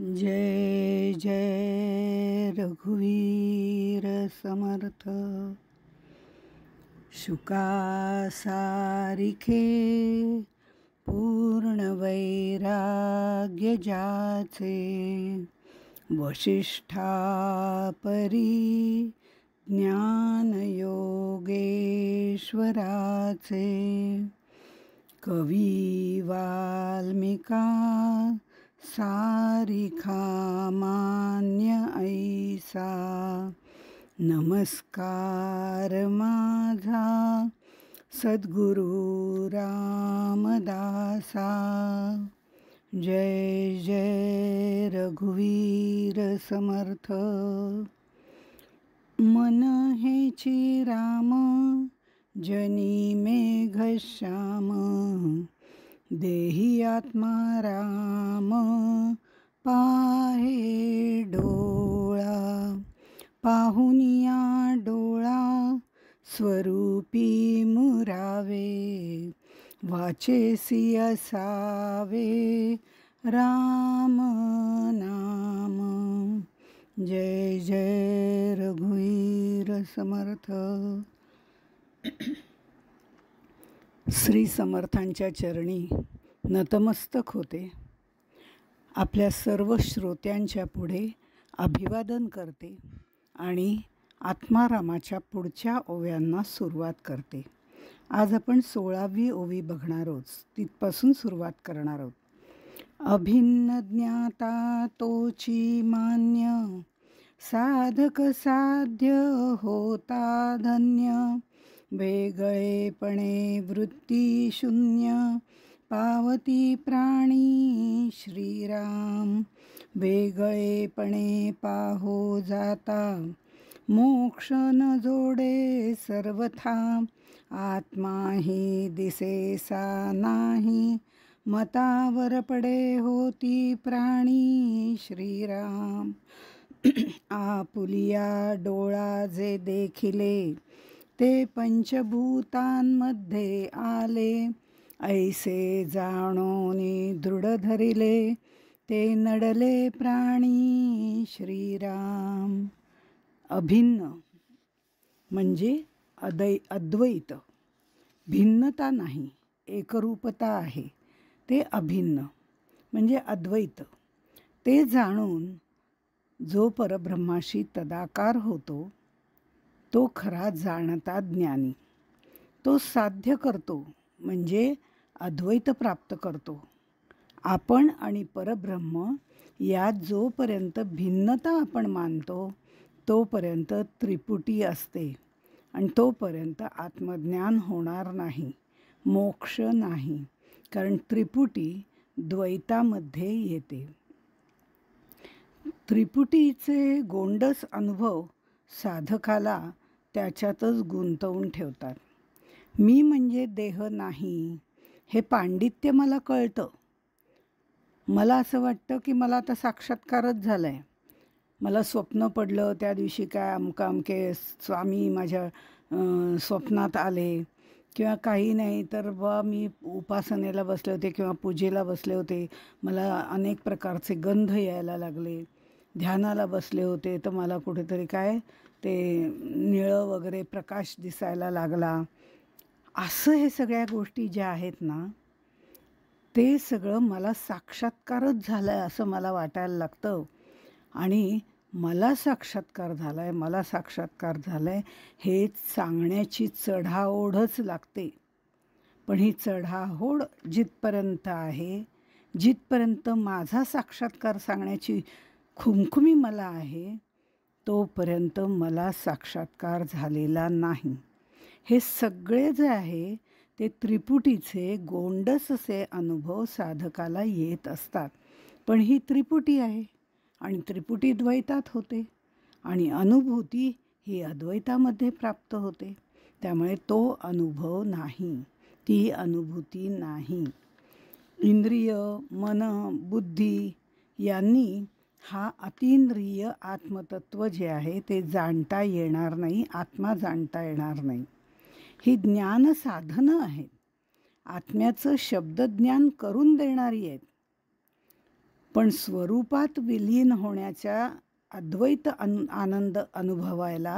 जय जय रघुवीर समर्थ. शुका सारिखे पूर्ण वैराग्य जाचे, वशिष्ठा परी ज्ञान योगेश्वराचे. कवी वाल्मिका सारिखा मान्य ऐसा, नमस्कार माझा सद्गुरु रामदासा. जय जय रघुवीर समर्थ. मन हेची राम जनी मेघश्याम, देही आत्मा राम पाहे डोळा. पाहुनिया डोळा स्वरूपी मुरावे, वाचेसी असावे राम नाम. जय जय रघुवीर समर्थ. श्री समर्थांच्या चरणी नतमस्तक होते. आपल्या सर्व श्रोत्यांच्या पुढे अभिवादन करते आणि आत्मारामाच्या पुढच्या ओव्यांना सुरुवात करते. आज आपण 16वी ओवी बघणार आहोत. तिथपासून सुरुवात करणार आहोत. अभिन्न ज्ञाता तोची मान्य, साधक साध्य होता धन्य. वेगळेपणे वृत्ती शून्य, पावती प्राणी श्रीराम. वेगळेपणे पाहो जाता, मोक्ष न जोडे सर्वथा. आत्मा ही दिसेसा नाही, मतावर पडे होती प्राणी श्रीराम. आपुलिया डोळा जे देखिले, ते पंचभूतांमध्ये आले. ऐसे जाणोनी दृढ धरिले, ते नडले प्राणी श्रीराम. अभिन्न म्हणजे अद्वैत. भिन्नता नाही, एकरूपता आहे. ते अभिन्न म्हणजे अद्वैत. ते जाणून जो परब्रह्माशी तदाकार होतो, तो खरा जाणता ज्ञानी. तो साध्य करतो म्हणजे अद्वैत प्राप्त करतो. आपण आणि परब्रह्म यात जोपर्यंत भिन्नता आपण मानतो, तोपर्यंत त्रिपुटी असते आणि तोपर्यंत आत्मज्ञान होणार नाही, मोक्ष नाही. कारण त्रिपुटी द्वैतामध्ये येते. त्रिपुटीचे गोंडस अनुभव साधकाला त्याच्यातच गुंतवून ठेवतात. मी म्हणजे देह नाही हे पांडित्य मला कळतं. मला असं वाटतं की मला आता साक्षात्कारच झाला आहे. मला स्वप्न पडलं, त्या दिवशी काय अमके स्वामी माझ्या स्वप्नात आले, किंवा काही नाही तर मी उपासनेला बसले होते किंवा पूजेला बसले होते, मला अनेक प्रकारचे गंध यायला लागले. ध्यानाला बसले होते तर मला कुठेतरी काय ते निळं वगैरे प्रकाश दिसायला लागला. असं हे सगळ्या गोष्टी ज्या आहेत ना, ते सगळं मला साक्षात्कारच झालं आहे असं मला वाटायला लागतं. आणि मला साक्षात्कार झाला आहे, मला साक्षात्कार झाला आहे हे सांगण्याची चढाओढच लागते. पण ही चढाओढ जिथपर्यंत आहे, जिथपर्यंत माझा साक्षात्कार सांगण्याची खुमखुमी मला आहे, तोपर्यंत मला साक्षात्कार झालेला नाही. हे सगळे जे आहे ते त्रिपुटीचे गोंडस असे अनुभव साधकाला येत असतात. पण ही त्रिपुटी आहे आणि त्रिपुटी द्वैतात होते आणि अनुभूती ही अद्वैतामध्ये प्राप्त होते. त्यामुळे तो अनुभव नाही, ती अनुभूती नाही. इंद्रिय, मन, बुद्धी यांनी हा अतींद्रिय आत्मतत्व जे आहे ते जाणता येणार नाही, आत्मा जाणता येणार नाही. ही ज्ञान साधनं आहेत, आत्म्याचं शब्दज्ञान करून देणारी आहेत. पण स्वरूपात विलीन होण्याच्या अद्वैत आनंद अनुभवायला,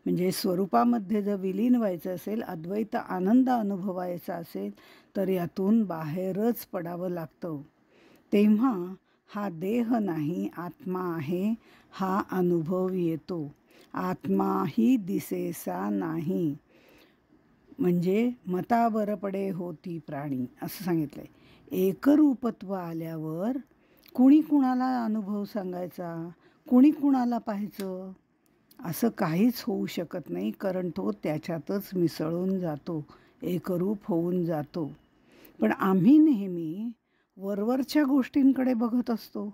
म्हणजे स्वरूपामध्ये जर विलीन व्हायचं असेल, अद्वैत आनंद अनुभवायचा असेल, तर यातून बाहेरच पडावं लागतं. तेव्हा हा देह नाही, आत्मा आहे, हा अनुभव येतो. आत्माही दिसेसा नाही, म्हणजे मतावर पडे होती प्राणी असं सांगितलंय. एकरूपत्व आल्यावर कुणी कुणाला अनुभव सांगायचा, कुणी कुणाला पाहायचं, असं काहीच होऊ शकत नाही, कारण तो त्याच्यातच मिसळून जातो, एकरूप होऊन जातो. पण आम्ही नेहमी वरवरच्या गोष्टींकडे बघत असतो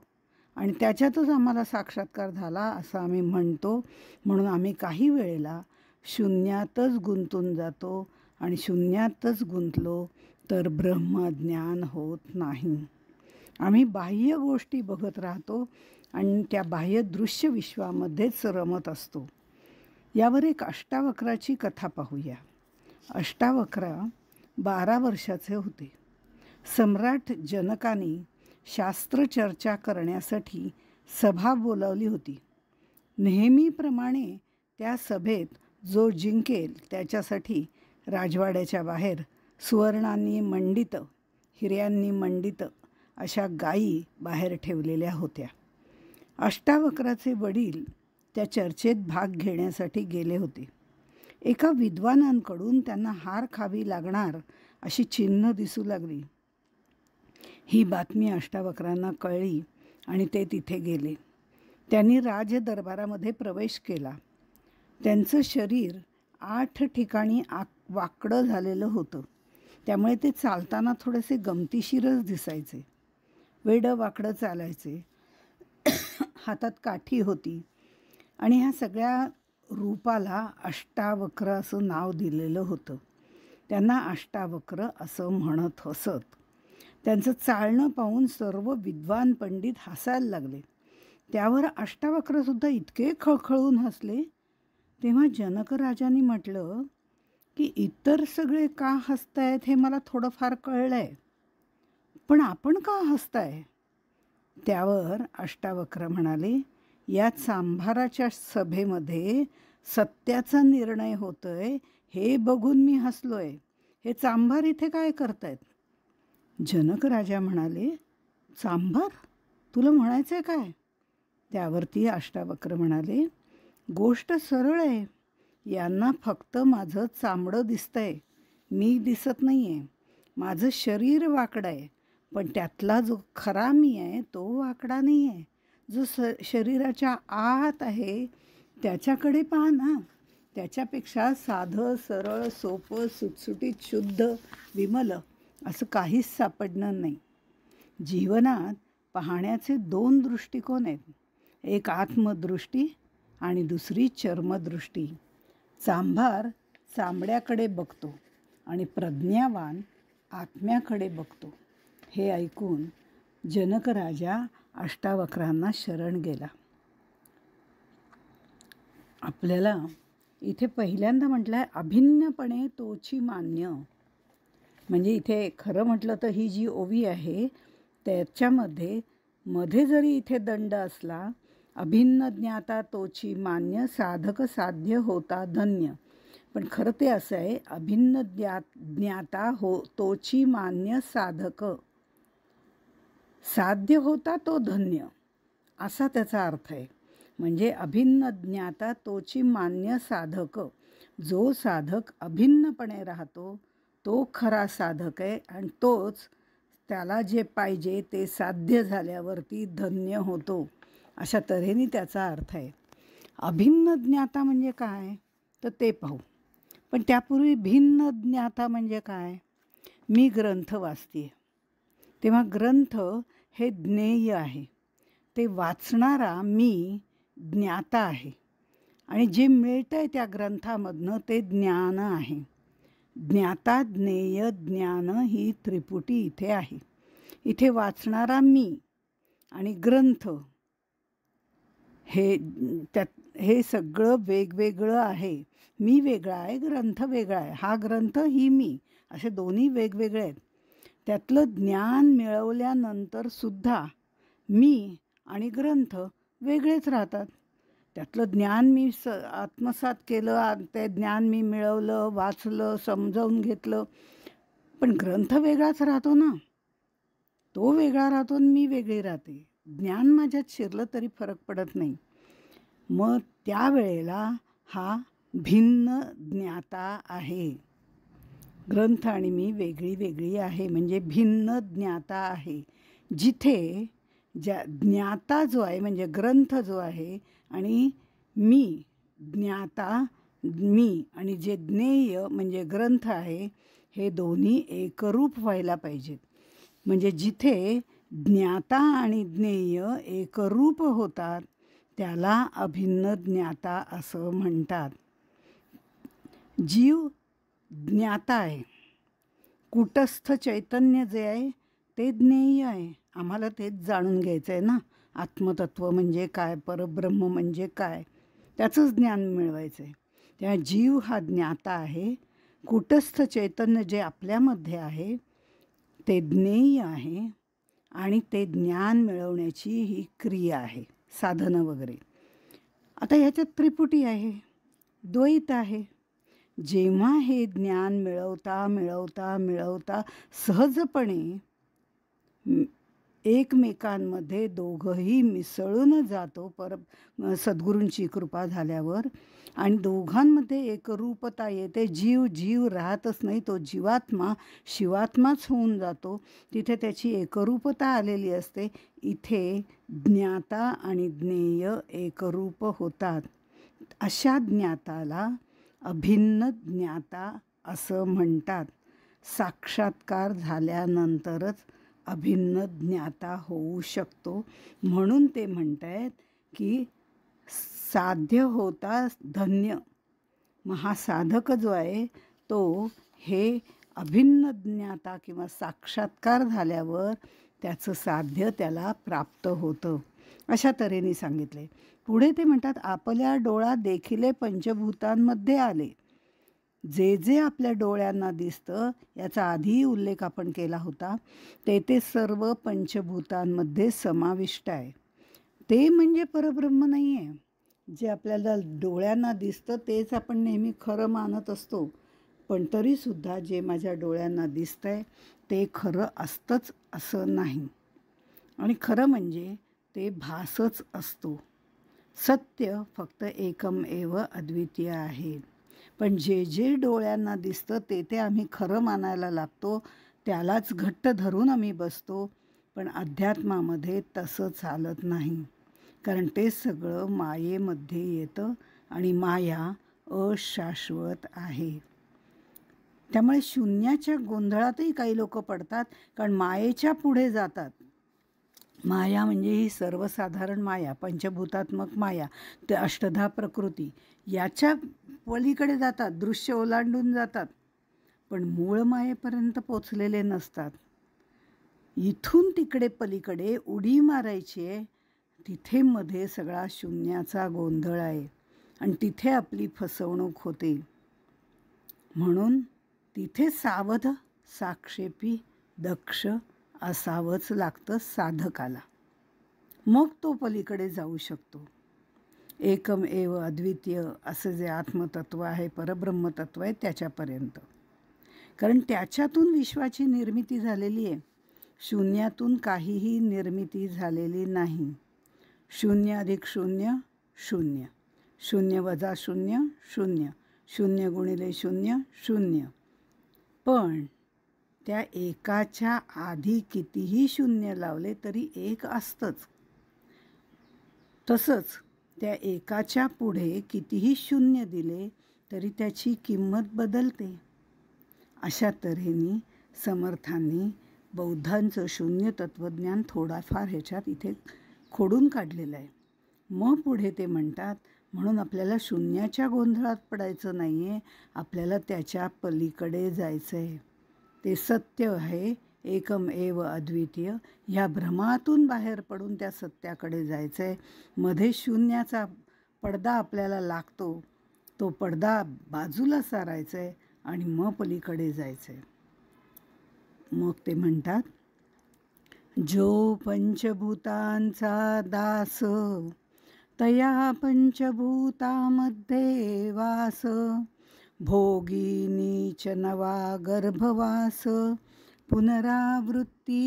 आणि त्याच्यातच आम्हाला साक्षात्कार झाला असं आम्ही म्हणतो. म्हणून आम्ही काही वेळेला शून्यातच गुंतून जातो आणि शून्यातच गुंतलो तर ब्रह्मज्ञान होत नाही. आम्ही बाह्य गोष्टी बघत राहतो आणि त्या बाह्य दृश्य विश्वामध्येच रमत असतो. यावर एक अष्टावक्राची कथा पाहूया. अष्टावक्र 12 वर्षाचे होते. सम्राट जनकाने शास्त्रचर्चा करण्यासाठी सभा बोलावली होती. नेहमीप्रमाणे त्या सभेत जो जिंकेल त्याच्यासाठी राजवाड्याच्या बाहेर सुवर्णांनी मंडित, हिऱ्यांनी मंडित अशा गायी बाहेर ठेवलेल्या होत्या. अष्टावक्राचे वडील त्या चर्चेत भाग घेण्यासाठी गेले होते. एका विद्वानांकडून त्यांना हार खावी लागणार अशी चिन्ह दिसू लागली. ही बातमी अष्टावक्रांना कळली आणि ते तिथे गेले. त्यांनी राजदरबारामध्ये प्रवेश केला. त्यांचं शरीर 8 ठिकाणी वाकडं झालेलं होतं, त्यामुळे ते चालताना थोडेसे गमतीशीरच दिसायचे. वेडं वाकडं चालायचे, हातात काठी होती आणि ह्या सगळ्या रूपाला अष्टावक्र असं नाव दिलेलं होतं. त्यांना अष्टावक्र असं म्हणत असत. त्यांचं चालणं पाहून सर्व विद्वान पंडित हसायला लागले. त्यावर अष्टावक्रसुद्धा इतके खळखळून हसले. तेव्हा जनकराजांनी म्हटलं की इतर सगळे का हसतायत हे मला थोडंफार कळलंय, पण आपण का हसताय? त्यावर अष्टावक्र म्हणाले, या चांभाराच्या सभेमध्ये सत्याचा निर्णय होतोय हे बघून मी हसलोय. हे चांभार इथे काय करतायत? जनकराजा म्हणाले, चांभार? तुला म्हणायचंय काय? त्यावरती अष्टावक्र म्हणाले, गोष्ट सरळ आहे. यांना फक्त माझं चामडं दिसतंय, मी दिसत नाही आहे. माझं शरीर वाकडं आहे, पण त्यातला जो खरा मी आहे तो वाकडा नाही आहे. जो शरीराच्या आत आहे त्याच्याकडे पहा ना. त्याच्यापेक्षा साधं सरळ सोपं सुटसुटीत शुद्ध विमल असं काहीच सापडणार नाही. जीवनात पाहण्याचे 2 दृष्टिकोन आहेत. एक आत्मदृष्टी आणि दुसरी चर्मदृष्टी. चांभार चांबड्याकडे बघतो आणि प्रज्ञावान आत्म्याकडे बघतो. हे ऐकून जनकराजा अष्टावक्रांना शरण गेला. आपल्याला इथे पहिल्यांदा म्हटलं आहे अभिन्नपणे तोची मान्य. म्हणजे इथे खरं म्हटलं तर ही जी ओवी आहे त्याच्यामध्ये मध्ये जरी इथे दंड असला, अभिन्न ज्ञाता तोची मान्य, साधक साध्य होता धन्य. पण खरं ते असं आहे, अभिन्न ज्ञाता हो तोची मान्य साधक, साध्य होता तो धन्य, असा त्याचा अर्थ आहे. म्हणजे अभिन्न ज्ञाता तोची मान्य साधक, जो साधक अभिन्नपणे राहतो तो खरा साधक आहे आणि तोच त्याला जे पाहिजे ते साध्य झाल्यावरती धन्य होतो, अशा तऱ्हेने त्याचा अर्थ आहे. अभिन्न ज्ञाता म्हणजे काय तर ते पाहू. पण त्यापूर्वी भिन्न ज्ञाता म्हणजे काय? मी ग्रंथ वाचते, तेव्हा ग्रंथ हे ज्ञेय आहे. ते वाचणारा मी ज्ञाता आहे आणि जे मिळतं आहे त्या ग्रंथामधनं ते ज्ञान आहे. ज्ञाता ज्ञेय ज्ञान ही त्रिपुटी इथे आहे. इथे वाचणारा मी आणि ग्रंथ हे सगळं वेगवेगळं आहे. मी वेगळा आहे, ग्रंथ वेगळा आहे. हा ग्रंथ ही मी, असे दोन्ही वेगवेगळे आहेत. त्यातलं ज्ञान मिळवल्यानंतर सुद्धा मी आणि ग्रंथ वेगळेच राहतात. त्यातलं ज्ञान मी आत्मसात केलं, ते ज्ञान मी मिळवलं, वाचलं, समजावून घेतलं, पण ग्रंथ वेगळाच राहतो ना. तो वेगळा राहतो आणि मी वेगळी राहते. ज्ञान माझ्यात शिरलं तरी फरक पडत नाही. मग त्यावेळेला हा भिन्न ज्ञाता आहे. ग्रंथ आणि मी वेगळी वेगळी आहे म्हणजे भिन्न ज्ञाता आहे. जिथे ज्ञाता जो आहे म्हणजे ग्रंथ जो आहे आणि मी ज्ञाता मी आणि जे ज्ञेय म्हणजे ग्रंथ आहे, हे दोन्ही एकरूप व्हायला पाहिजेत. म्हणजे जिथे ज्ञाता आणि ज्ञेय एकरूप होतात त्याला अभिन्न ज्ञाता असं म्हणतात. जीव ज्ञाता आहे, कूटस्थ चैतन्य जे आहे ते ज्ञेय आहे. आम्हाला तेच जाणून घ्यायचं आहे ना. आत्मतत्व म्हणजे काय, परब्रह्म म्हणजे काय, त्याचंच ज्ञान मिळवायचं आहे. त्या जीव हा ज्ञाता आहे, कूटस्थ चैतन्य जे आपल्यामध्ये आहे ते ज्ञेय आहे आणि ते ज्ञान मिळवण्याची ही क्रिया आहे, साधनं वगैरे. आता ह्याच्यात त्रिपुटी आहे, द्वैत आहे. जेव्हा हे ज्ञान मिळवता मिळवता मिळवता सहजपणे एकमेकांमध्ये दोघंही मिसळून जातो सद्गुरूंची कृपा झाल्यावर, आणि दोघांमध्ये एकरूपता येते. जीव जीव राहतच नाही, तो जीवात्मा शिवात्माच होऊन जातो. तिथे त्याची एकरूपता आलेली असते. इथे ज्ञाता आणि ज्ञेय एकरूप होतात. अशा ज्ञाताला अभिन्न ज्ञाता असं म्हणतात. साक्षात्कार झाल्यानंतरच अभिन्न ज्ञाता होऊ शकतो. म्हणून ते म्हणत आहेत की साध्य होता धन्य. महासाधक जो आहे तो हे अभिन्न ज्ञाता किंवा साक्षात्कार झाल्यावर त्याचं साध्य त्याला प्राप्त होतं. अशा तऱ्हेने सांगितले. पुढे ते म्हणतात, आपल्या डोळा देखिले पंचभूतांमध्ये आले. जे जे आपल्या डोळ्यांना दिसतं याचा आधीही उल्लेख आपण केला होता, ते सर्व पंचभूतांमध्ये समाविष्ट आहे. ते म्हणजे परब्रह्म नाही आहे. जे आपल्याला डोळ्यांना दिसतं तेच आपण नेहमी खरं मानत असतो, पण तरीसुद्धा जे माझ्या डोळ्यांना दिसतं आहे ते खरं असतंच असं नाही. आणि खरं म्हणजे ते भासच असतो. सत्य फक्त एकम एव अद्वितीय आहे. पण जे जे डोळ्यांना दिसतं ते आम्ही खरं मानायला लागतो, त्यालाच घट्ट धरून आम्ही बसतो. पण अध्यात्मामध्ये तसं चालत नाही, कारण ते सगळं मायेमध्ये येतं आणि माया अशाश्वत आहे. त्यामुळे शून्याच्या गोंधळातही काही लोक पडतात, कारण मायेच्या पुढे जातात. माया म्हणजे ही सर्वसाधारण माया, पंचभूतात्मक माया, ते अष्टधा प्रकृती, याच्या पलीकडे जातात, दृश्य ओलांडून जातात, पण मूळ मायेपर्यंत पोचलेले नसतात. इथून तिकडे पलीकडे उडी मारायची आहे, तिथे मध्ये सगळा शून्याचा गोंधळ आहे आणि तिथे आपली फसवणूक होते. म्हणून तिथे सावध, साक्षेपी, दक्ष असावंच लागतं साधकाला. मग तो पलीकडे जाऊ शकतो. एकम एव अद्वितीय असं जे आत्मतत्व आहे, परब्रह्मतत्व आहे, त्याच्यापर्यंत. कारण त्याच्यातून विश्वाची निर्मिती झालेली आहे. शून्यातून काहीही निर्मिती झालेली नाही. शून्य अधिक शून्य शून्य, शून्य वजा शून्य शून्य, शून्य गुणिले शून्य शून्य. पण त्या एकाच्या आधी कितीही शून्य लावले तरी एक असतंच. तसंच त्या एकाच्या पुढे कितीही शून्य दिले तरी त्याची किंमत बदलते. अशा तऱ्हेने समर्थांनी बौद्धांचं शून्य तत्त्वज्ञान थोडाफार ह्याच्यात इथे खोडून काढलेलं आहे. मग पुढे ते म्हणतात, म्हणून आपल्याला शून्याच्या गोंधळात पडायचं नाही आहे, आपल्याला त्याच्या पलीकडे जायचं आहे. ते सत्य आहे, एकम एव अद्वितीय. ह्या भ्रमातून बाहेर पडून त्या सत्याकडे जायचं आहे. मध्ये शून्याचा पडदा आपल्याला लागतो, तो पडदा बाजूला सारायचा आहे आणि मग पलीकडे जायचं आहे. मग ते म्हणतात, जो पंचभूतांचा दास, तया पंचभूतामध्ये वास, भोगी नीच नवा गर्भवास, पुनरावृत्ती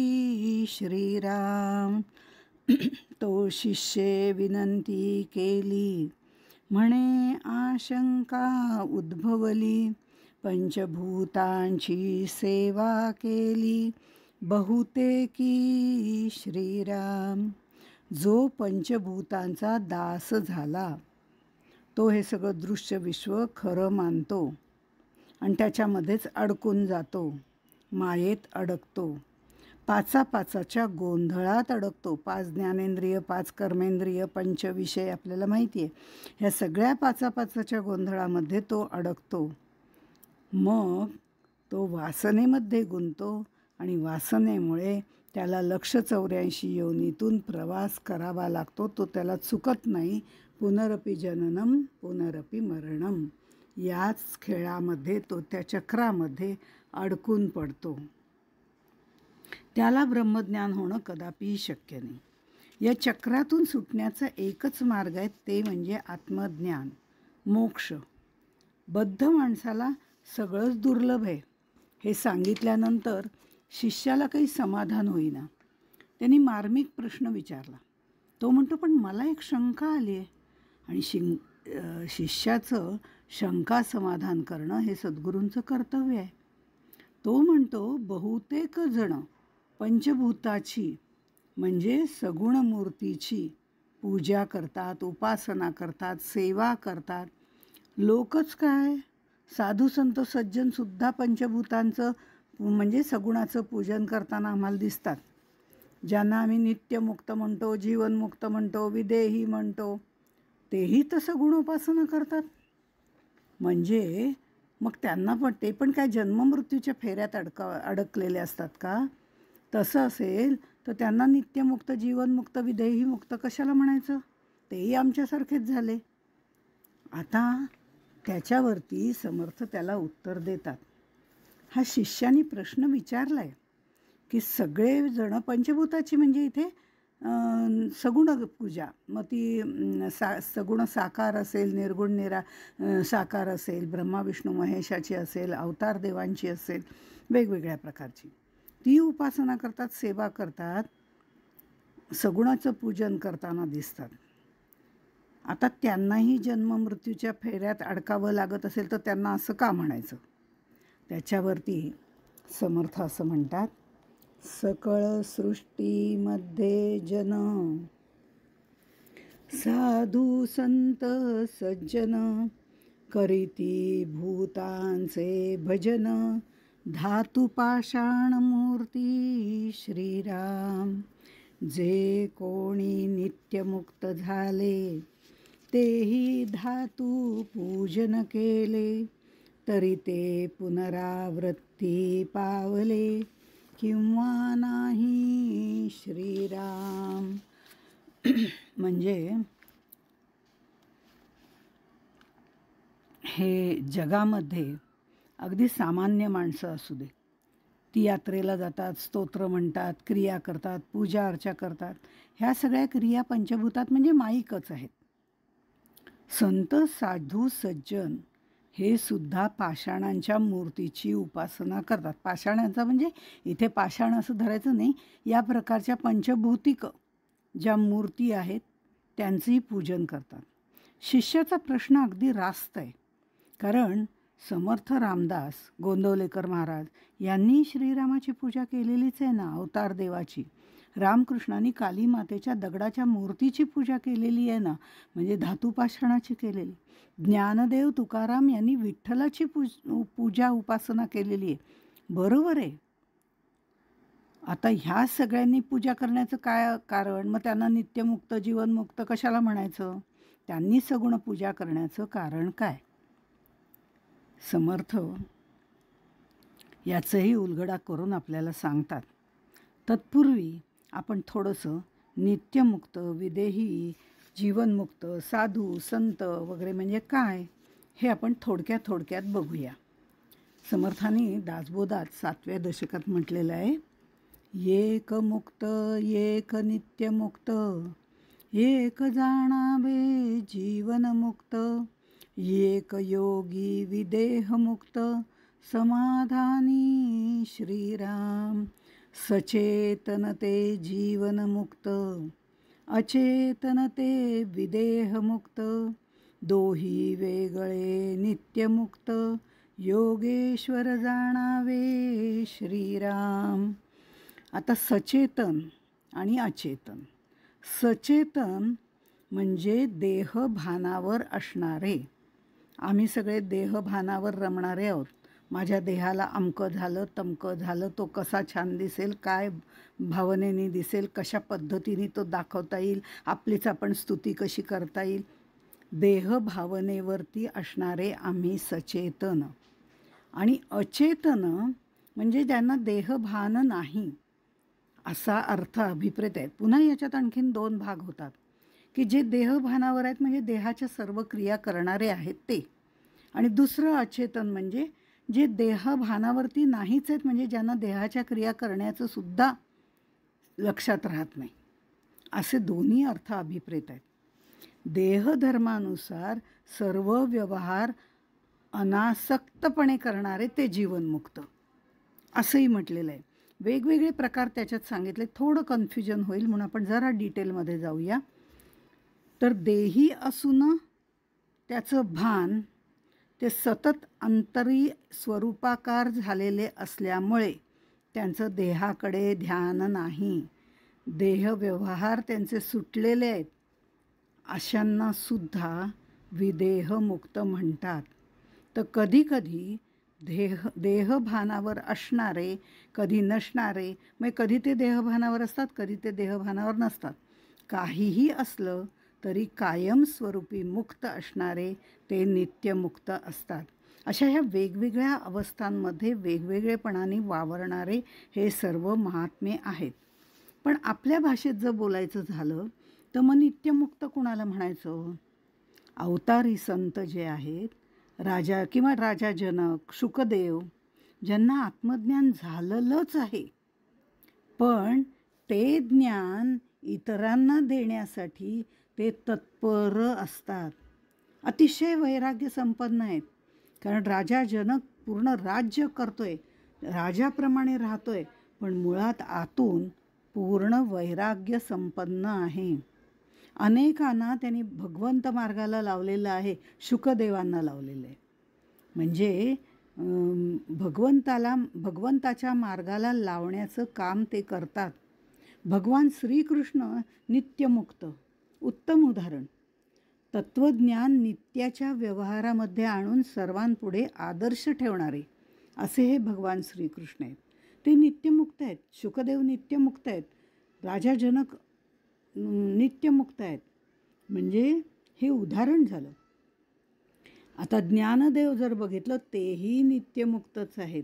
श्रीराम. तो शिष्ये विनंती केली, म्हणे आशंका उद्भवली, पंचभूतांची सेवा केली बहुतेकी श्रीराम. जो पंचभूतांचा दास झाला तो हे सगळं दृश्य विश्व खरं मानतो आणि त्याच्यामध्येच अडकून जातो, मायेत अडकतो, पाचापाचाच्या गोंधळात अडकतो. 5 ज्ञानेंद्रिय, 5 कर्मेंद्रिय, पंचविषय आपल्याला माहिती आहे. ह्या सगळ्या पाचापाचाच्या गोंधळामध्ये तो अडकतो. मग तो वासनेमध्ये गुंततो आणि वासनेमुळे त्याला 184 योनीतून प्रवास करावा लागतो. तो त्याला चुकत नाही. पुनरपि जननम पुनरपि मरणम, याच खेळामध्ये तो त्या चक्रामध्ये अडकून पडतो. त्याला ब्रह्मज्ञान होणं कदापि शक्य नाही. या चक्रातून सुटण्याचा एकच मार्ग आहे, ते म्हणजे आत्मज्ञान, मोक्ष. बद्ध माणसाला सगळंच दुर्लभ आहे हे सांगितल्यानंतर शिष्याला काही समाधान होईना. त्यांनी मार्मिक प्रश्न विचारला. तो म्हणतो, पण मला एक शंका आली आहे. आणि शिष्याचं शंका समाधान करणं हे सद्गुरूंचं कर्तव्य आहे. तो म्हणतो, बहुतेक जण पंचभूताची म्हणजे सगुण मूर्तीची पूजा करतात, उपासना करतात, सेवा करतात. लोकच काय, साधू संत सज्जनसुद्धा पंचभूतांचं म्हणजे सगुणाचं पूजन करताना आम्हाला दिसतात. ज्यांना आम्ही नित्यमुक्त म्हणतो, जीवनमुक्त म्हणतो, विदेही म्हणतो, तेही तर सगुण उपासना करतात. म्हणजे मग त्यांना पण ते पण काय जन्ममृत्यूच्या फेऱ्यात अडकलेले असतात का? तसं असेल तर त्यांना नित्यमुक्त, जीवनमुक्त, विदेही मुक्त कशाला म्हणायचं? तेही आमच्यासारखेच झाले. आता त्याच्यावरती समर्थ त्याला उत्तर देतात. हा शिष्याने प्रश्न विचारला आहे की सगळेजण पंचभूताची म्हणजे इथे सगुण पूजा, मग ती सगुण साकार असेल, निर्गुण साकार असेल, ब्रह्मा विष्णू महेशाची असेल, अवतार देवांची असेल, वेगवेगळ्या प्रकारची ती उपासना करतात, सेवा करतात, सगुणाचं पूजन करताना दिसतात. आता त्यांनाही जन्ममृत्यूच्या फेऱ्यात अडकावं लागत असेल तर त्यांना असं का म्हणायचं? त्याच्यावरती समर्थ असं म्हणतात, सकळ सृष्टीमध्ये जन, साधू संत सज्जन, करीती भूतांचे भजन, धातु पाषाण मूर्ती श्रीराम. जे कोणी नित्यमुक्त झाले, तेही धातू पूजन केले, तरी ते पुनरावृत्ती पावले किंवा नाही श्रीराम. म्हणजे हे जगामध्ये अगदी सामान्य माणसं असू दे, ती यात्रेला जातात, स्तोत्र म्हणतात, क्रिया करतात, पूजा अर्चा करतात. ह्या सगळ्या क्रिया पंचभूतात म्हणजे माईकच आहेत. संत साधू सज्जन हे सुद्धा पाषाणांच्या मूर्तीची उपासना करतात. पाषाणांचा म्हणजे इथे पाषाण असं धरायचं नाही, या प्रकारच्या पंचभौतिक ज्या मूर्ती आहेत त्यांचंही पूजन करतात. शिष्याचा प्रश्न अगदी रास्त आहे, कारण समर्थ रामदास गोंदवलेकर महाराज यांनी श्रीरामाची पूजा केलेलीच आहे ना, अवतार देवाची. रामकृष्णांनी काली मातेच्या दगडाच्या मूर्तीची पूजा केलेली आहे ना, म्हणजे धातुपाषाणाची केलेली. ज्ञानदेव तुकाराम यांनी विठ्ठलाची पूजा उपासना केलेली आहे. बरोबर आहे. आता ह्या सगळ्यांनी पूजा करण्याचं काय कारण? मग त्यांना नित्यमुक्त, जीवनमुक्त कशाला म्हणायचं? त्यांनी सगुण पूजा करण्याचं कारण काय? समर्थ याचंही उलगडा करून आपल्याला सांगतात. तत्पूर्वी आपण थोडंसं नित्यमुक्त, विदेही, जीवनमुक्त, साधू संत वगैरे म्हणजे काय हे आपण थोडक्यात बघूया. समर्थांनी दासबोधात 7व्या दशकात म्हटलेलं आहे एक मुक्त एक नित्यमुक्त, एक जाणावे जीवनमुक्त, एक योगी विदेहमुक्त, समाधानी श्रीराम. सचेतन ते जीवनमुक्त, अचेतन ते विदेहमुक्त, दोही वेगळे नित्यमुक्त, योगेश्वर जाणावे श्रीराम. आता सचेतन आणि अचेतन. सचेतन म्हणजे देहभानावर असणारे. आम्ही सगळे देहभानावर रमणारे आहोत. माझ्या देहाला अमकं झालं तमकं झालं, तो कसा छान दिसेल, काय भावनेने दिसेल, कशा पद्धतीने तो दाखवता येईल, आपलीच आपण स्तुती कशी करता येईल. देहभावनेवरती असणारे आम्ही सचेतन. आणि अचेतन म्हणजे ज्यांना देहभान नाही असा अर्थ अभिप्रेत आहे. पुन्हा याच्यात आणखीन 2 भाग होतात की जे देहभानावर आहेत म्हणजे देहाच्या सर्व क्रिया करणारे आहेत ते, आणि दुसरं अचेतन म्हणजे जे देहभानावरती नाहीच आहेत, म्हणजे ज्यांना देहाच्या क्रिया करण्याचं सुद्धा लक्षात राहत नाही. असे दोन्ही अर्थ अभिप्रेत आहेत. देहधर्मानुसार सर्व व्यवहार अनासक्तपणे करणारे ते जीवनमुक्त असंही म्हटलेलं आहे. वेगवेगळे प्रकार त्याच्यात सांगितले. थोडं कन्फ्युजन होईल म्हणून आपण जरा डिटेलमध्ये जाऊया. तर देही असून त्याचं भान ते सतत अंतरी स्वरूपाकार झालेले असल्यामुळे त्यांचं देहाकडे ध्यान नाही. देह व्यवहार त्यांचे सुटलेले आहेत, अशांना सुद्धा विदेहमुक्त म्हणतात. तर कधीकधी देहभानावर असणारे, कधी नसणारे, मग कधी ते देहभानावर असतात, कधी ते देहभानावर नसतात. काहीही असलं तरी कायमस्वरूपी मुक्त असणारे ते नित्यमुक्त असतात. अशा ह्या वेगवेगळ्या अवस्थांमध्ये वेगवेगळेपणाने वावरणारे हे सर्व महात्मे आहेत. पण आपल्या भाषेत जर बोलायचं झालं तर मग नित्यमुक्त कुणाला म्हणायचं? अवतारी संत जे आहेत, राजा किंवा राजा जनक, शुकदेव, ज्यांना आत्मज्ञान झालेलंच आहे, पण ते ज्ञान इतरांना देण्यासाठी ते तत्पर असतात. अतिशय वैराग्य संपन्न आहेत. कारण राजा जनक पूर्ण राज्य करतोय, राजाप्रमाणे राहतोय, पण मुळात आतून पूर्ण वैराग्य संपन्न आहे. अनेकांना त्यांनी भगवंत मार्गाला लावलेलं आहे, शुकदेवांना लावलेलं आहे. म्हणजे भगवंताच्या मार्गाला लावण्याचं काम ते करतात. भगवान श्रीकृष्ण नित्यमुक्त, उत्तम उदाहरण. तत्त्वज्ञान नित्याच्या व्यवहारामध्ये आणून सर्वांपुढे आदर्श ठेवणारे असे हे भगवान श्रीकृष्ण आहेत. ते नित्यमुक्त आहेत. शुकदेव नित्यमुक्त आहेत. राजा जनक नित्यमुक्त आहेत. म्हणजे हे उदाहरण झालं. आता ज्ञानदेव जर बघितलं तेही नित्यमुक्तच आहेत.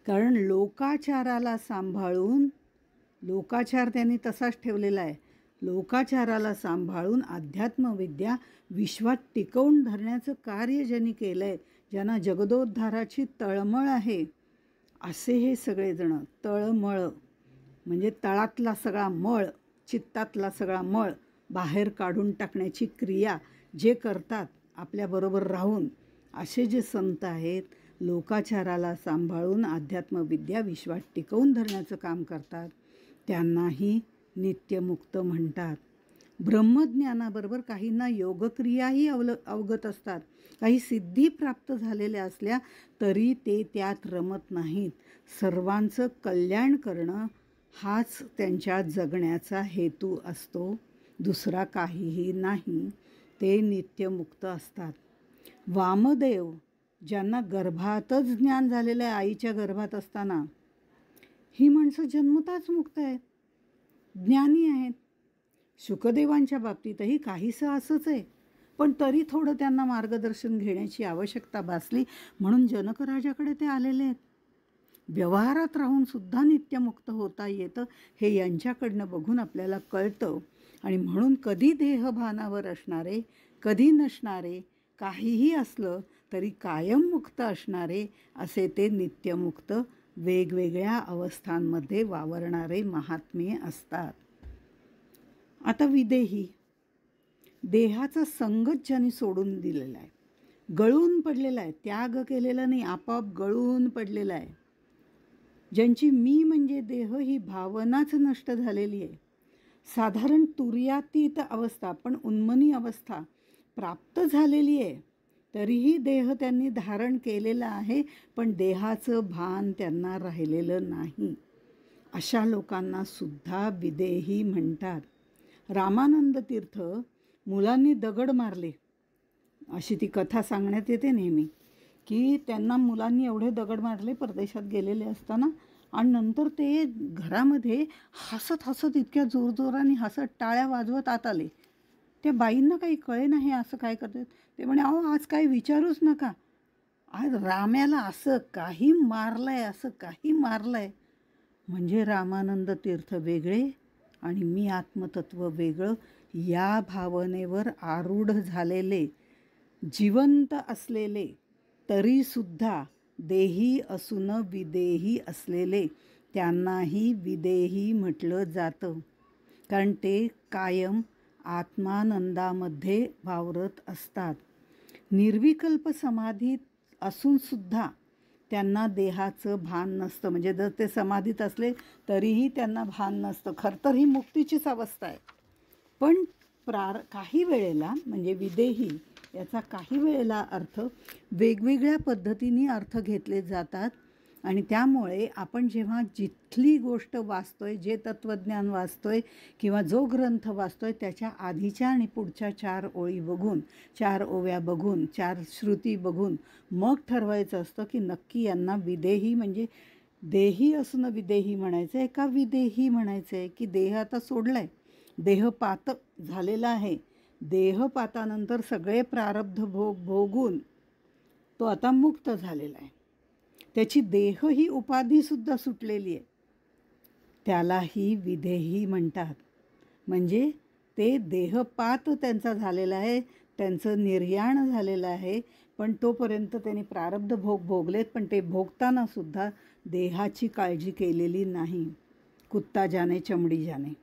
कारण लोकाचाराला सांभाळून, लोकाचार त्यांनी तसाच ठेवलेला आहे, लोकाचाराला सांभाळून अध्यात्मविद्या विश्वात टिकवून धरण्याचं कार्य ज्यांनी केलं आहे, ज्यांना जगदोद्धाराची तळमळ आहे, असे हे सगळेजण. तळमळ म्हणजे तळातला सगळा मळ, चित्तातला सगळा मळ बाहेर काढून टाकण्याची क्रिया जे करतात आपल्याबरोबर राहून, असे जे संत आहेत, लोकाचाराला सांभाळून अध्यात्मविद्या विश्वात टिकवून धरण्याचं काम करतात, त्यांनाही नित्यमुक्त म्हणतात. ब्रह्मज्ञानाबरोबर काहींना योगक्रियाही अवगत असतात. काही सिद्धी प्राप्त झालेल्या असल्या तरी ते त्यात रमत नाहीत. सर्वांचं कल्याण करणं हाच त्यांच्या जगण्याचा हेतू असतो, दुसरा काहीही नाही. ते नित्यमुक्त असतात. वामदेव, ज्यांना गर्भातच ज्ञान झालेलं आहे, आईच्या गर्भात असताना, ही माणसं जन्मताच मुक्त आहेत, ज्ञानी आहेत. शुकदेवांच्या बाबतीतही काहीसं असंच आहे, पण तरी थोडं त्यांना मार्गदर्शन घेण्याची आवश्यकता भासली म्हणून जनकराजाकडे ते आलेले आहेत. व्यवहारात राहून सुद्धा नित्यमुक्त होता येतं हे यांच्याकडनं बघून आपल्याला कळतं. आणि म्हणून कधी देहभानावर असणारे, कधी नसणारे, काहीही असलं तरी कायम मुक्त असणारे असे ते नित्यमुक्त वेगवेगळ्या अवस्थांमध्ये वावरणारे महात्मे असतात. आता विदेही, देहाचा संगच ज्यांनी सोडून दिलेला आहे, गळून पडलेला आहे, त्याग केलेला नाही, आपोआप गळून पडलेला आहे, ज्यांची मी म्हणजे देह ही भावनाच नष्ट झालेली आहे, साधारण तुर्यातीत अवस्था पण उन्मनी अवस्था प्राप्त झालेली आहे, तरीही देह त्यांनी धारण केलेला आहे पण देहाचं भान त्यांना राहिलेलं नाही, अशा लोकांना सुद्धा विदेही म्हणतात. रामानंद तीर्थ मुलांनी दगड मारले अशी ती कथा सांगण्यात येते नेहमी, की त्यांना मुलांनी एवढे दगड मारले परदेशात गेलेले असताना, आणि नंतर ते घरामध्ये हसत हसत इतक्या जोरजोराने हसत टाळ्या वाजवत आत आले. त्या बाईंना काही कळे नाही असं काय करतात. ते म्हणे, अहो आज काही विचारूच नका, आज राम्याला असं काही मारलंय, असं काही मारलंय. म्हणजे रामानंद तीर्थ वेगळे आणि मी आत्मतत्व वेगळं, या भावनेवर आरूढ झालेले, जिवंत असलेले, तरीसुद्धा देही असून विदेही असलेले त्यांनाही विदेही म्हटलं जातं. कारण ते कायम आत्मानंदामध्ये वावरत असतात. निर्विकल्प समाधीत असूनसुद्धा त्यांना देहाचं भान नसतं. म्हणजे जर ते समाधीत असले तरीही त्यांना भान नसतं. खरं तर ही मुक्तीचीच अवस्था आहे. पण काही वेळेला म्हणजे विदेही याचा काही वेळेला अर्थ वेगवेगळ्या पद्धतीने अर्थ घेतले जातात. आणि त्यामुळे आपण जेव्हा जिथली गोष्ट वाचतोय, जे तत्त्वज्ञान वाचतोय किंवा जो ग्रंथ वाचतोय, त्याच्या आधीच्या आणि पुढच्या 4 ओळी बघून, 4 ओव्या बघून, 4 श्रुती बघून मग ठरवायचं असतं की नक्की यांना विदेही म्हणजे देही असून विदेही म्हणायचं आहे का विदेही म्हणायचं आहे, की देह आता सोडला आहे, देहपात झालेला आहे, देहपातानंतर सगळे प्रारब्ध भोगून तो आता मुक्त झालेला आहे, त्याची देह ही उपाधीसुद्धा सुटलेली आहे, त्यालाही विदेही म्हणतात. म्हणजे ते देहपात त्यांचा झालेला आहे, त्यांचं निर्याण झालेलं आहे, पण तोपर्यंत त्यांनी प्रारब्ध भोगलेत, पण ते भोगतानासुद्धा देहाची काळजी केलेली नाही. कुत्ता जाने चमडी जाने,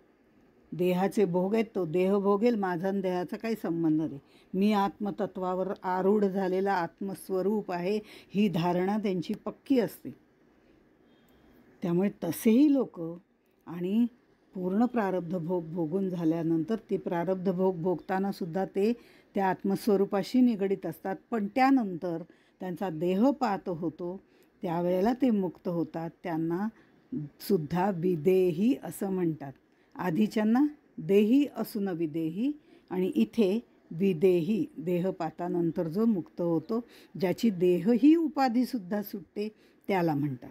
देहाचे भोग आहेत, तो देह भोगेल, माझा आणि देहाचा काही संबंध नाही, मी आत्मतत्वावर आरूढ झालेला आत्मस्वरूप आहे, ही धारणा त्यांची पक्की असते. त्यामुळे तसेही लोक आणि पूर्ण प्रारब्ध भोगून झाल्यानंतर ते प्रारब्ध भोगतानासुद्धा ते त्या आत्मस्वरूपाशी निगडीत असतात. पण त्यानंतर त्यांचा देहपात होतो, त्यावेळेला ते मुक्त होतात, त्यांना सुद्धा विदेही असं म्हणतात. आधीच्यांना देही असून विदेही, आणि इथे विदेही देहपातानंतर जो मुक्त होतो, ज्याची देह ही उपाधीसुद्धा सुटते, त्याला म्हणतात.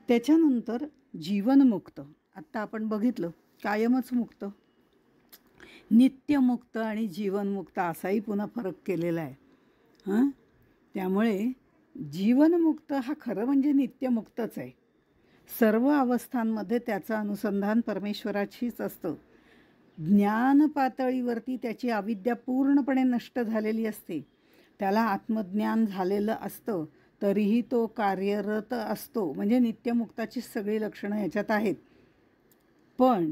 त्याच्यानंतर जीवनमुक्त. आत्ता आपण बघितलं कायमच मुक्त, नित्यमुक्त आणि जीवनमुक्त असाही पुन्हा फरक केलेला आहे. त्यामुळे जीवनमुक्त हा खरं म्हणजे नित्यमुक्तच आहे. सर्व अवस्थांमध्ये त्याचं अनुसंधान परमेश्वराशीच असतं. ज्ञान पातळीवरती त्याची अविद्या पूर्णपणे नष्ट झालेली असते, त्याला आत्मज्ञान झालेलं असतं, तरीही तो कार्यरत असतो. म्हणजे नित्यमुक्ताची सगळी लक्षणं ह्याच्यात आहेत. पण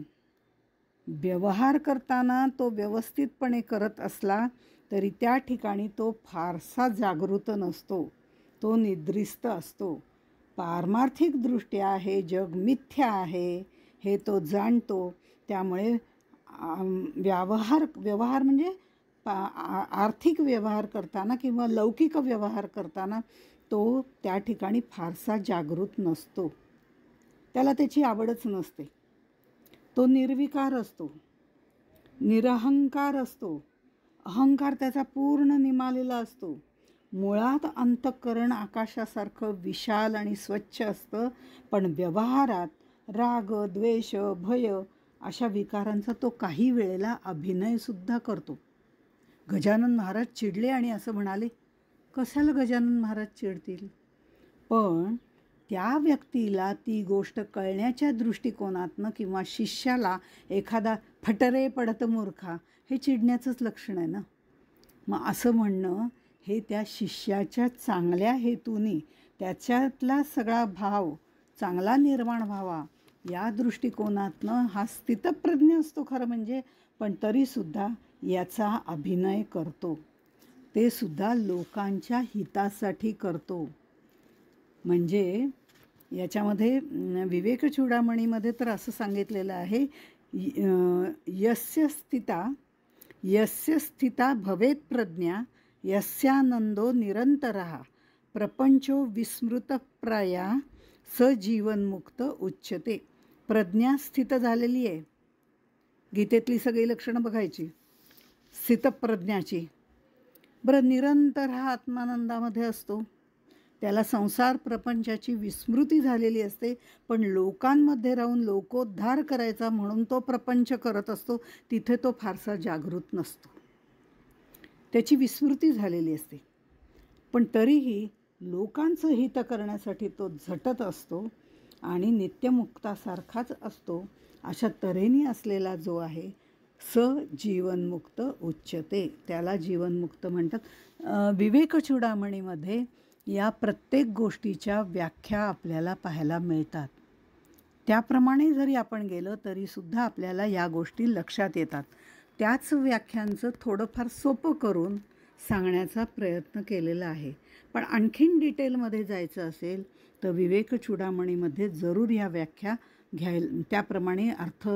व्यवहार करताना तो व्यवस्थितपणे करत असला तरी त्या ठिकाणी तो फारसा जागृत नसतो, तो निद्रिस्त असतो. पारमार्थिकदृष्ट्या हे जग मिथ्या आहे हे तो जाणतो. त्यामुळे व्यवहार म्हणजे आर्थिक व्यवहार करताना किंवा लौकिक व्यवहार करताना तो त्या ठिकाणी फारसा जागृत नसतो, त्याला त्याची आवडच नसते. तो निर्विकार असतो, निरहंकार असतो, अहंकार त्याचा पूर्ण निमालेला असतो. मुळात अंतःकरण आकाशासारखं विशाल आणि स्वच्छ असतं, पण व्यवहारात राग, द्वेष, भय अशा विकारांचा तो काही वेळेला अभिनयसुद्धा करतो. गजानन महाराज चिडले आणि असं म्हणाले, कशाला गजानन महाराज चिडतील? पण त्या व्यक्तीला ती गोष्ट कळण्याच्या दृष्टिकोनातनं किंवा शिष्याला एखादा फटरे पडत मूर्खा हे चिडण्याचंच लक्षण आहे ना. मग असं म्हणणं हे त्या शिष्याच्या चांगल्या हेतूने, त्याच्यातला सगळा भाव चांगला निर्माण व्हावा या दृष्टिकोनातनं हा स्थितप्रज्ञ असतो खरं म्हणजे, पण तरीसुद्धा याचा अभिनय करतो, ते सुद्धा लोकांच्या हितासाठी करतो. म्हणजे याच्यामध्ये विवेकचूडामणीमध्ये तर असं सांगितलेलं आहे, यस्य स्थिता भवेत प्रज्ञा यस्यानंदो निरंतरः प्रपंचो विस्मृतप्राया स जीवनमुक्त उच्यते. प्रज्ञा स्थित झालेली आहे. गीतेतली सगळी लक्षणं बघायची स्थितप्रज्ञाची. बरं, निरंतर हा आत्मानंदामध्ये असतो. त्याला संसार प्रपंचाची विस्मृती झालेली असते, पण लोकांमध्ये राहून लोकोद्धार करायचा म्हणून तो प्रपंच करत असतो. तिथे तो फारसा जागृत नसतो, त्याची विस्मृती झालेली असते. पण तरीही लोकांचं हित करण्यासाठी तो झटत असतो आणि नित्यमुक्तासारखाच असतो. अशा तऱ्हेने असलेला जो आहे स जीवनमुक्त उच्यते, त्याला जीवनमुक्त म्हणतात. विवेकचूडामणीमध्ये या प्रत्येक गोष्टीच्या व्याख्या आपल्याला पाहायला मिळतात. त्याप्रमाणे जरी आपण गेलं तरीसुद्धा आपल्याला या गोष्टी लक्षात येतात. त्याच व्याख्यांचं थोडंफार सोपं करून सांगण्याचा प्रयत्न केलेला आहे. पण आणखीन डिटेलमध्ये जायचं असेल तर विवेकचूडामणीमध्ये जरूर या व्याख्या त्याप्रमाणे अर्थ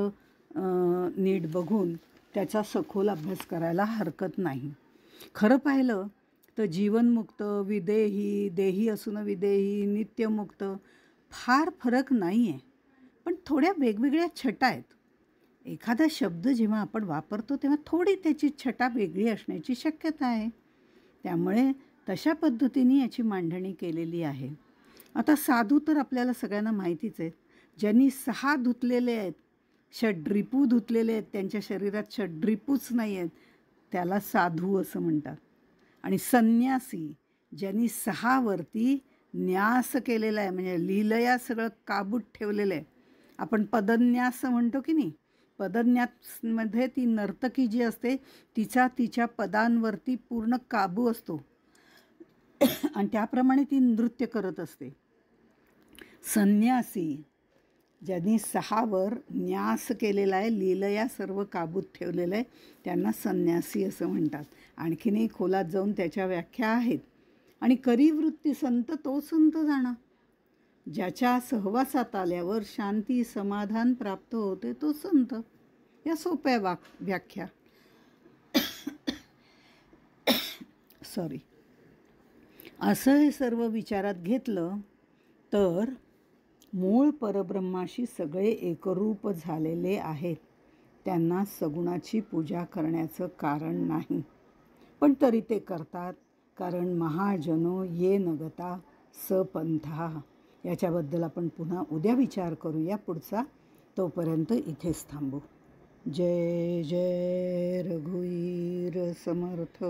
नीट बघून त्याचा सखोल अभ्यास करायला हरकत नाही. खरं पाहिलं तर जीवनमुक्त, विदेही, देही असून विदेही, नित्यमुक्त फार फरक नाही आहे, पण थोड्या वेगवेगळ्या छटा आहेत. एखादा शब्द जेव्हा आपण वापरतो तेव्हा थोडी त्याची छटा वेगळी असण्याची शक्यता आहे. त्यामुळे तशा पद्धतीने याची मांडणी केलेली आहे. आता साधू तर आपल्याला सगळ्यांना माहितीच आहेत. ज्यांनी 6 धुतलेले आहेत, षड्रिपू धुतलेले आहेत, त्यांच्या शरीरात षड्रिपूच नाही आहेत, त्याला साधू असं म्हणतात. आणि संन्यासी ज्यांनी 6 वरती न्यास केलेला आहे, म्हणजे लीलया सगळं काबूत ठेवलेलं आहे. आपण पदन्यास म्हणतो की नाही, पदन्यासमध्ये ती नर्तकी जी असते तिच्या पदांवरती पूर्ण काबू असतो आणि त्याप्रमाणे ती नृत्य करत असते. संन्यासी ज्यांनी 6 वर न्यास केलेला आहे, लीलया सर्व काबूत ठेवलेलं आहे, त्यांना संन्यासी असं म्हणतात. आणखीनही खोलात जाऊन त्याच्या व्याख्या आहेत. आणि करीवृत्ती संत तो संत जाणा, ज्याच्या सहवासात आल्यावर शांती समाधान प्राप्त होते तो संत. या सोप्या व्याख्या. सॉरी. असं हे सर्व विचारात घेतलं तर मूळ परब्रह्माशी सगळे एकरूप झालेले आहेत. त्यांना सगुणाची पूजा करण्याचं कारण नाही, पण तरी ते करतात, कारण महाजनो ये नगता सपंथा. याच्याबद्दल आपण पुन्हा उद्या विचार करूया पुढचा. तोपर्यंत इथेच थांबू. जय जय रघुवीर समर्थ.